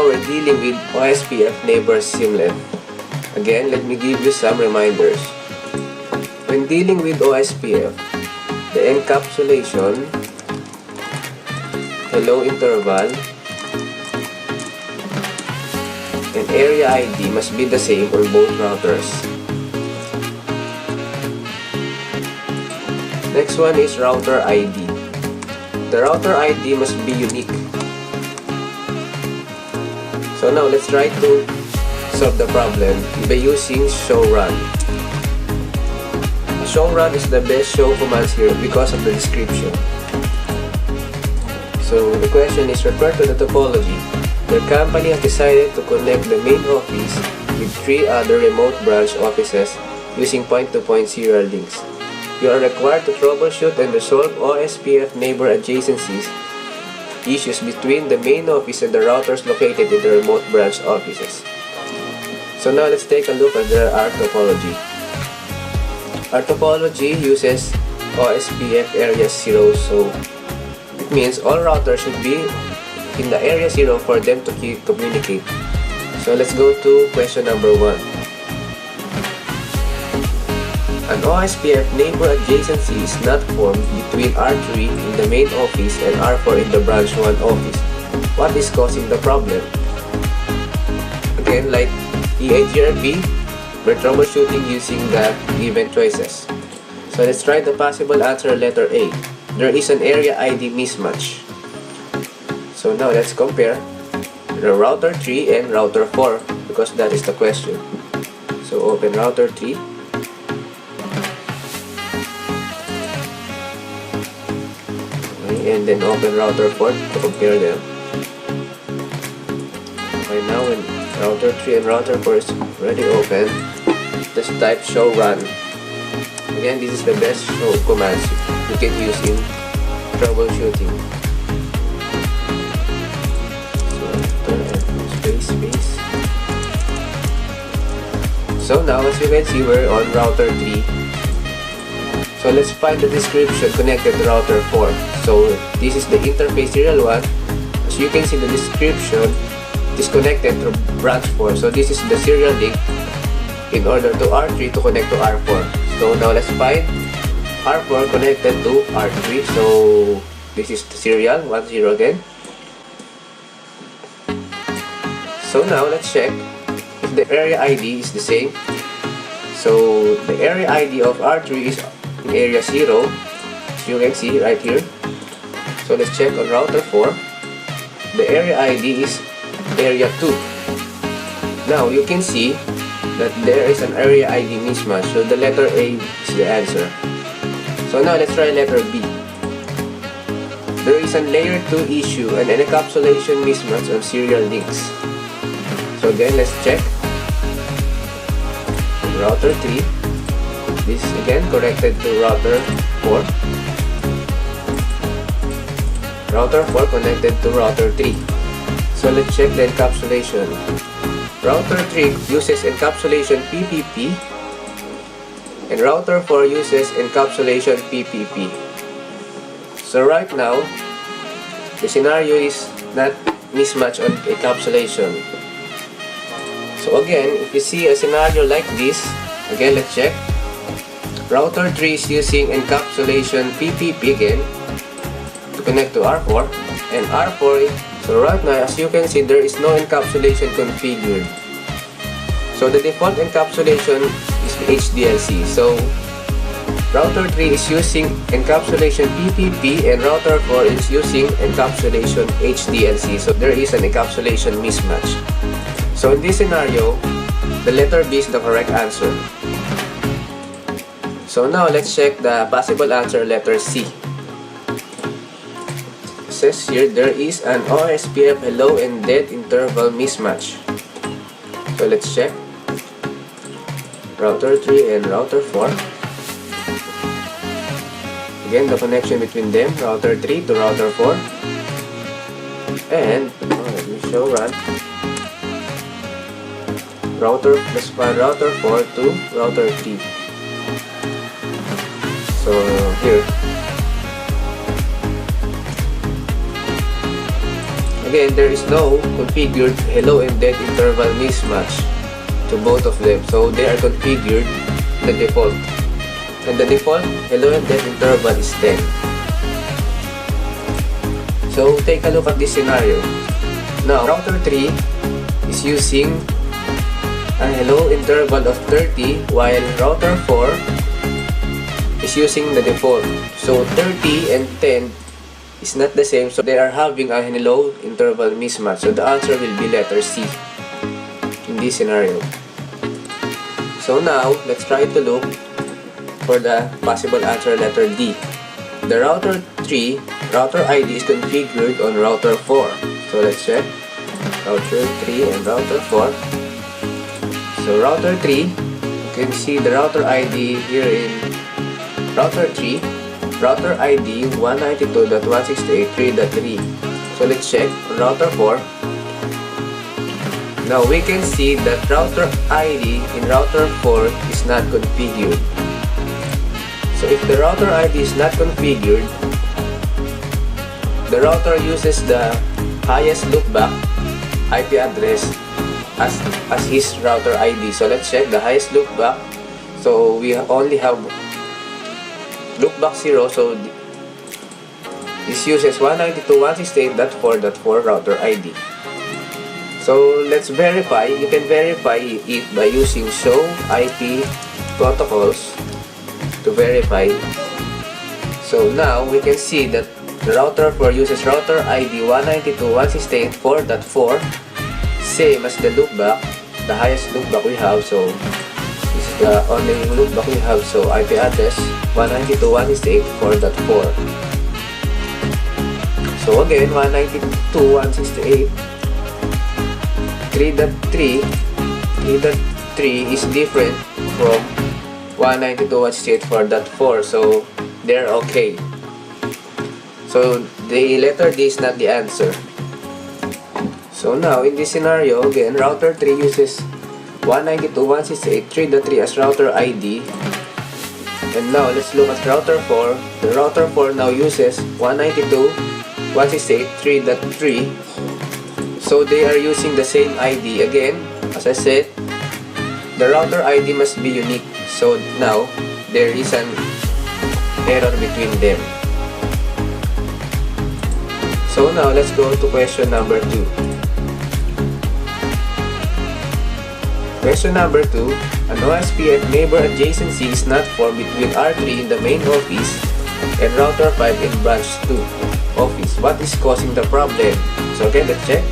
now we're dealing with OSPF neighbor symlet. Again, let me give you some reminders. When dealing with OSPF, the encapsulation, hello interval, and area ID must be the same on both routers. Next one is router ID. The router ID must be unique. So now let's try to solve the problem by using show run. Show run is the best show commands here because of the description. So the question is, refer to the topology. The company has decided to connect the main office with 3 other remote branch offices using point-to-point serial links. You are required to troubleshoot and resolve OSPF neighbor adjacencies issues between the main office and the routers located in the remote branch offices. So now let's take a look at our topology. Our topology uses OSPF area 0, so it means all routers should be in the area 0 for them to communicate. So let's go to question number 1. An OSPF neighbor adjacency is not formed between R3 in the main office and R4 in the branch 1 office. What is causing the problem? Again, like EIGRP, we're troubleshooting using the given choices. So let's try the possible answer, letter A. There is an area ID mismatch. So now let's compare the router 3 and router 4 because that is the question. So open router 3. And then open router 4 to compare them. Okay, now when router 3 and router 4 is already open, just type show run. Again, this is the best show commands you can use in troubleshooting. So, space. So now as you can see, we're on router 3. So let's find the description connected to router 4. So this is the interface serial 1. As you can see, the description is connected to branch 4. So this is the serial link in order to R3 to connect to R4. So now let's find R4 connected to R3. So this is the serial 10 again. So now let's check if the area ID is the same. So the area ID of R3 is in area 0, as you can see right here. So let's check on router 4. The area ID is area 2. Now you can see that there is an area ID mismatch, so the letter A is the answer. So now let's try letter B. There is a layer 2 issue and an encapsulation mismatch on serial links. So again, let's check router 3. This is again connected to router 4. Router 4 connected to router 3. So let's check the encapsulation. Router 3 uses encapsulation PPP and router 4 uses encapsulation PPP. So right now, the scenario is not mismatch on encapsulation. So again, if you see a scenario like this, again let's check. Router 3 is using encapsulation PPP again to connect to R4 and R4. So right now, as you can see, there is no encapsulation configured. So the default encapsulation is HDLC. So router 3 is using encapsulation PPP and router 4 is using encapsulation HDLC. So there is an encapsulation mismatch. So in this scenario, the letter B is the correct answer. So now let's check the possible answer, letter C. It says here there is an OSPF hello and dead interval mismatch. So let's check router 3 and router 4. Again, the connection between them, router 3 to router 4. And let me show run. Router plus 1 router 4 to router 3. So here again, there is no configured hello and dead interval mismatch to both of them. So they are configured the default. And the default hello and dead interval is 10. So take a look at this scenario. Now, router 3 is using a hello interval of 30 while router 4 is using the default. So 30 and 10 is not the same, so they are having a hello interval mismatch. So the answer will be letter C in this scenario. So now, let's try to look for the possible answer, letter D. The router 3, router ID is configured on router 4. So let's check. Router 3 and router 4. So router 3, you can see the router ID here in router 3. Router ID 192.168.3.3. So let's check on router 4. Now we can see that router ID in router 4 is not configured. So if the router ID is not configured, the router uses the highest loopback IP address as his router ID. So let's check the highest loopback. So we only have loopback 0, so this uses 192.168.4.4 router ID. So let's verify. You can verify it by using show IP protocols to verify. So now we can see that the router 4 uses router ID 192.168.4.4, same as the loopback, the highest loopback we have. So this is the only loopback we have. So IP address 192.168.4.4. So again, 192.168.3.3 is different from 192.168.4.4, so they're okay. So the letter D is not the answer. So now in this scenario, again, router 3 uses 192.168.3.3 as router ID. And now let's look at router 4. The router 4 now uses 192.168.3.3. So they are using the same ID. Again, as I said, the router ID must be unique. So now there is an error between them. So now let's go to question number 2. Question number 2. An OSPF neighbor adjacency is not formed between R3 in the main office and router 5 in branch 2 office. What is causing the problem? So again, let's check.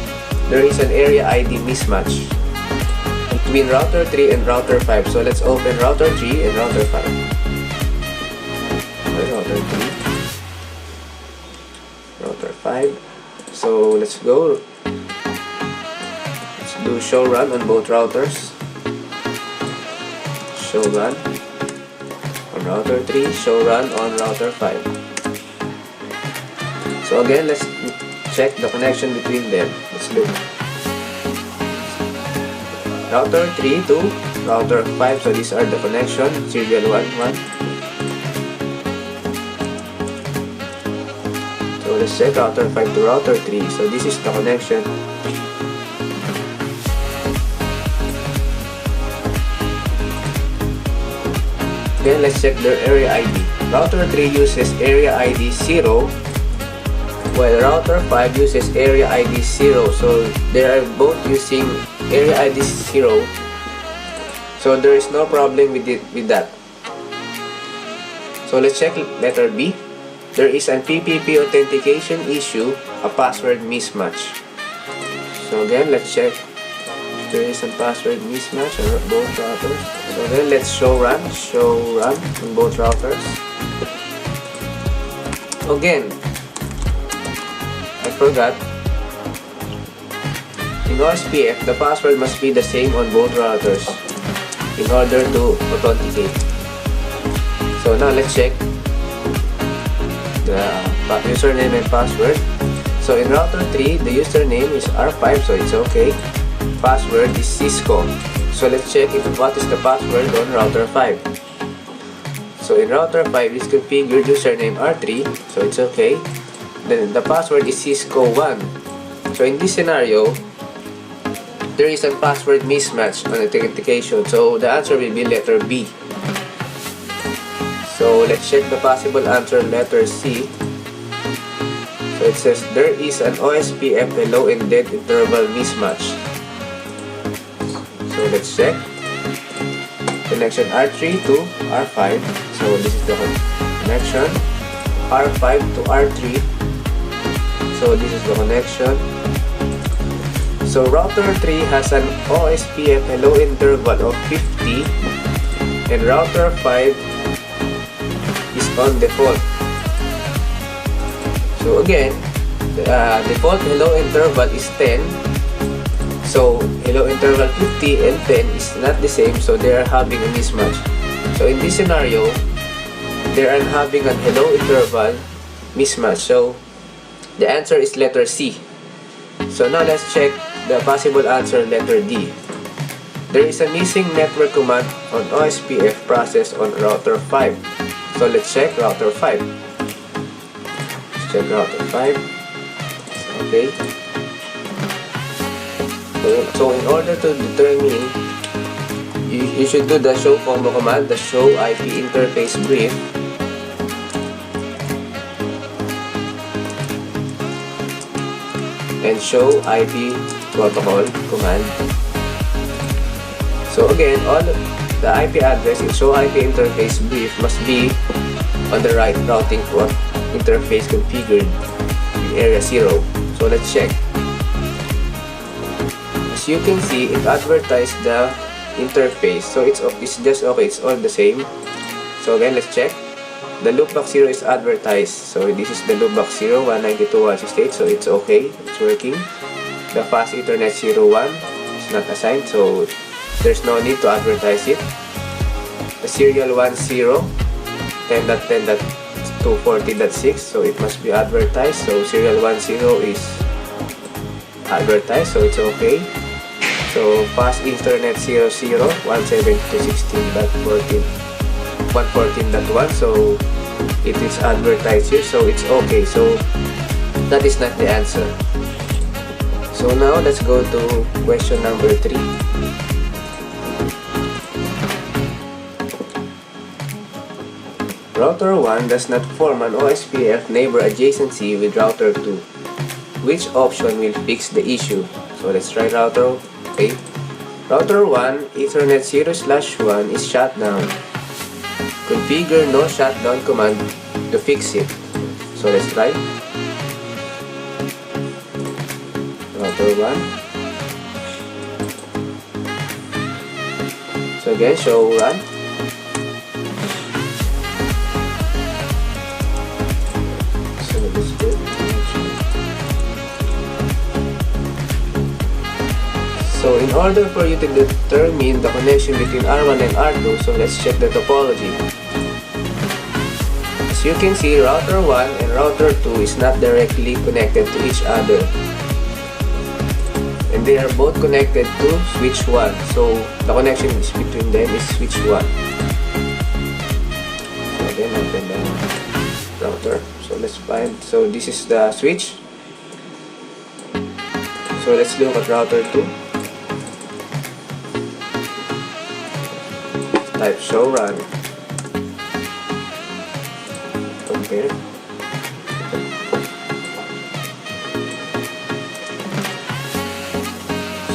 There is an area ID mismatch between router 3 and router 5. So let's open router 3 and router 5. Router 3, router 5. So let's go. Let's do show run on both routers. Show run on router 3, show run on router 5. So again, let's check the connection between them. Let's look. Router 3 to router 5. So these are the connection. Serial 1, 1. So let's check router 5 to router 3. So this is the connection. Then let's check their area ID. Router 3 uses area ID 0, while router 5 uses area ID 0. So they are both using area ID 0. So there is no problem with that. So let's check letter B. There is an PPP authentication issue, a password mismatch. So again, let's check. There is a password mismatch on both routers. So then let's show run on both routers. Again, I forgot. In OSPF, the password must be the same on both routers in order to authenticate. So now let's check the username and password. So in router 3, the username is R5, so it's okay. Password is Cisco. So let's check what is the password on router 5. So in router 5 is configured username R3, so it's okay. Then the password is Cisco 1. So in this scenario, there is a password mismatch on authentication. So the answer will be letter B. So let's check the possible answer, letter C. So it says there is an OSPF hello and dead interval mismatch. So let's check. Connection R3 to R5. So this is the connection. R5 to R3. So this is the connection. So router 3 has an OSPF hello interval of 50 and router 5 is on default. So again, the default hello interval is 10. So hello interval 50 and 10 is not the same, so they are having a mismatch. So in this scenario, they are having an hello interval mismatch. So the answer is letter C. So now let's check the possible answer, letter D. There is a missing network command on OSPF process on router 5. So let's check router 5. Let's check router 5. Okay. So in order to determine, you should do the show combo command, the show IP interface brief. And show IP protocol command. So again, all the IP address in show IP interface brief must be on the right routing interface configured in area 0. So let's check. As you can see, it advertised the interface. So it's just okay, it's all the same. So again, let's check. The loopback 0 is advertised. So this is the loopback 0, 192.168. So it's okay, it's working. The fast Ethernet 01 is not assigned, so there's no need to advertise it. The serial 10, 10.10.240.6, so it must be advertised. So serial 10 is advertised, so it's okay. So fast Ethernet 00, 172.16.14.1, so it is advertised here, so it's okay. So that is not the answer. So now let's go to question number 3. Router 1 does not form an OSPF neighbor adjacency with router 2. Which option will fix the issue? So let's try router. Okay. Router 1, Ethernet 0/1 is shut down. Configure no shutdown command to fix it. So let's try. Router 1. So again, show run. So let's do it. So in order for you to determine the connection between R1 and R2, so let's check the topology. As you can see, router 1 and router 2 is not directly connected to each other. And they are both connected to switch 1. So the connection is between them is switch 1. So again, open the router. So let's find, so this is the switch. So let's look at router 2. Type show run. Compare.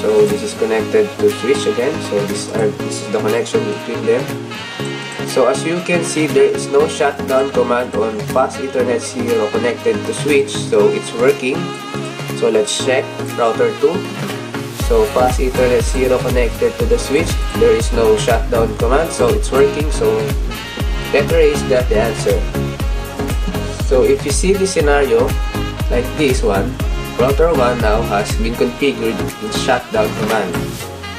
So this is connected to switch again. So this is the connection between them. So as you can see, there is no shutdown command on fast Ethernet 0 connected to switch. So it's working. So let's check router 2. So fast Ethernet 0 connected to the switch. There is no shutdown command, so it's working. So letter A is that the answer. So if you see this scenario like this one, router 1 now has been configured in shutdown command.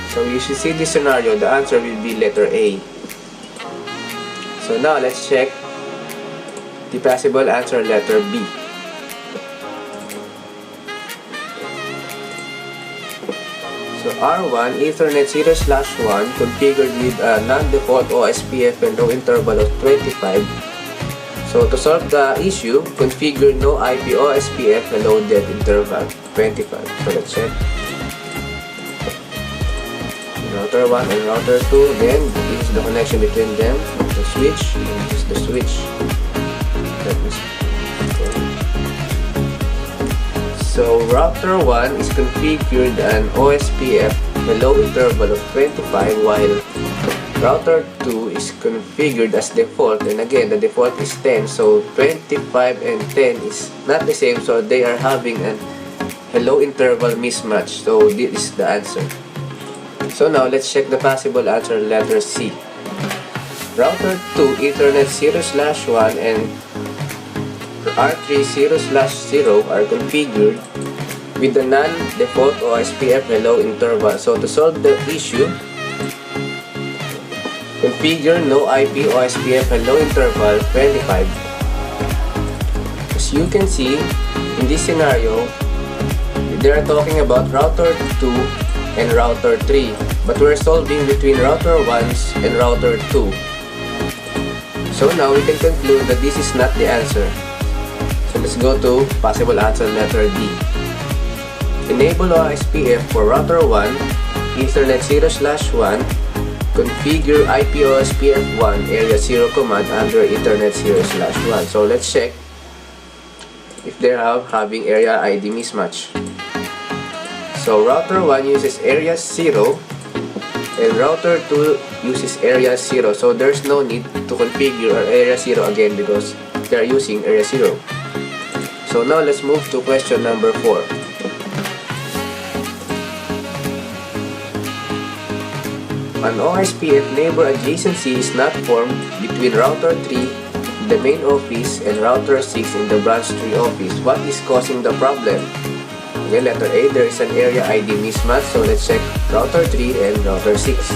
So if you see this scenario, the answer will be letter A. So now let's check the possible answer, letter B. So R1 Ethernet 0/1 configured with a non-default OSPF and low interval of 25. So to solve the issue, configure no IP OSPF hello dead interval 25. So let's check. Router 1 and router 2. Again, this is the connection between them. The switch. And this is the switch. So router 1 is configured an OSPF hello interval of 25, while router 2 is configured as default, and again the default is 10, so 25 and 10 is not the same, so they are having an hello interval mismatch. So this is the answer. So now let's check the possible answer, letter C. Router 2 Ethernet 0/1 and R3 0/0 are configured with the non-default OSPF hello interval. So to solve the issue, configure no IP OSPF hello interval 25. As you can see, in this scenario, they are talking about router 2 and router 3, but we're solving between router 1s and router 2. So now we can conclude that this is not the answer. So let's go to possible answer, letter D. Enable OSPF for router 1, Ethernet 0/1, configure IP OSPF 1 area 0 command under Ethernet 0/1. So let's check if they are having area ID mismatch. So router 1 uses area 0 and router 2 uses area 0. So there's no need to configure area 0 again because they are using area 0. So now let's move to question number 4. An OSPF neighbor adjacency is not formed between router 3 in the main office and router 6 in the branch 3 office. What is causing the problem? Okay, letter A, there is an area ID mismatch. So let's check router 3 and router 6.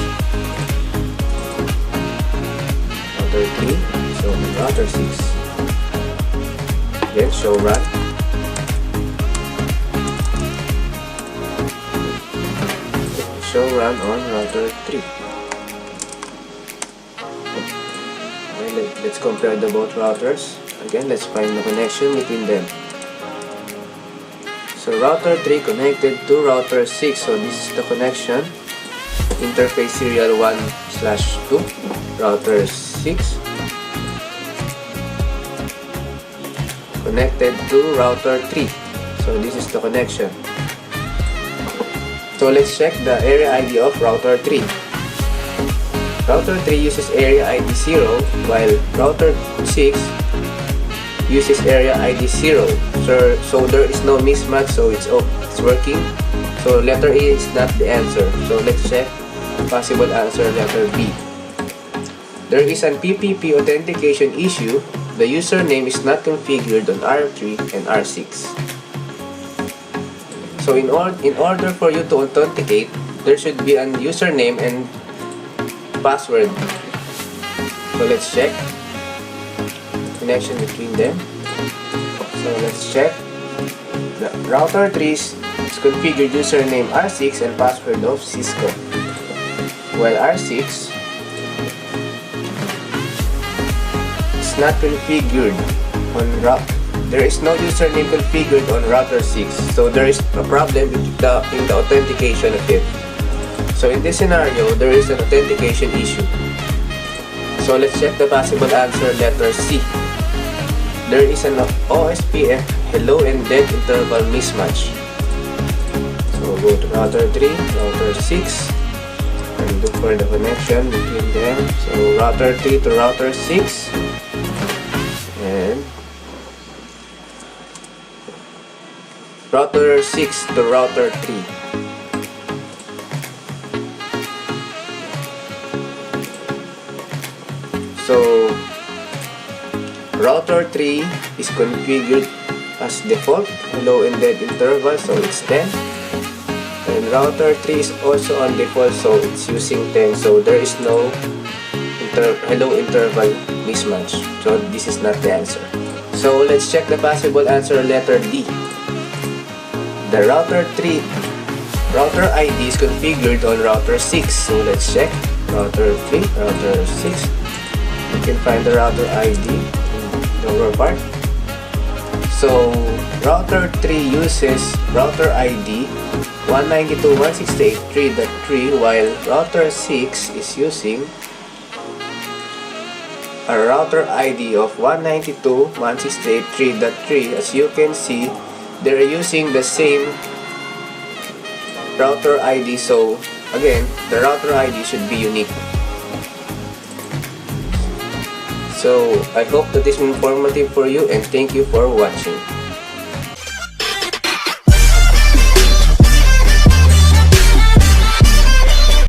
Router 3, so router 6. Then show run. Show run on router 3. Okay, let's compare the both routers. Again, let's find the connection between them. So router 3 connected to router 6. So this is the connection. Interface serial 1/2. Router 6 connected to router 3. So this is the connection. So let's check the area ID of router 3. Router 3 uses area ID 0, while router 6 uses area ID 0. So there is no mismatch, so it's working. So letter A is not the answer. So let's check possible answer, letter B. There is an PPP authentication issue. The username is not configured on R3 and R6. So in order for you to authenticate, there should be a username and password. So let's check connection between them. So let's check. The router 3 is configured username R6 and password of Cisco, while R6 is not configured on there is no username configured on router 6, so there is a problem in the authentication of it. So in this scenario, there is an authentication issue. So let's check the possible answer, letter C. There is an OSPF hello and dead interval mismatch. So go to router 3, router 6, and look for the connection between them. So router 3 to router 6, and router 6 to router 3. So router 3 is configured as default hello and dead interval, so it's 10. And router 3 is also on default, so it's using 10. So there is no hello interval mismatch. So this is not the answer. So let's check the possible answer, letter D. The router 3 router ID is configured on router 6. So let's check router 3, router 6. You can find the router ID the lower part. So router 3 uses router ID 192.168.3.3 while router 6 is using a router ID of 192.168.3.3. As you can see, they're using the same router ID, so again, the router ID should be unique. So I hope that is informative for you, and thank you for watching.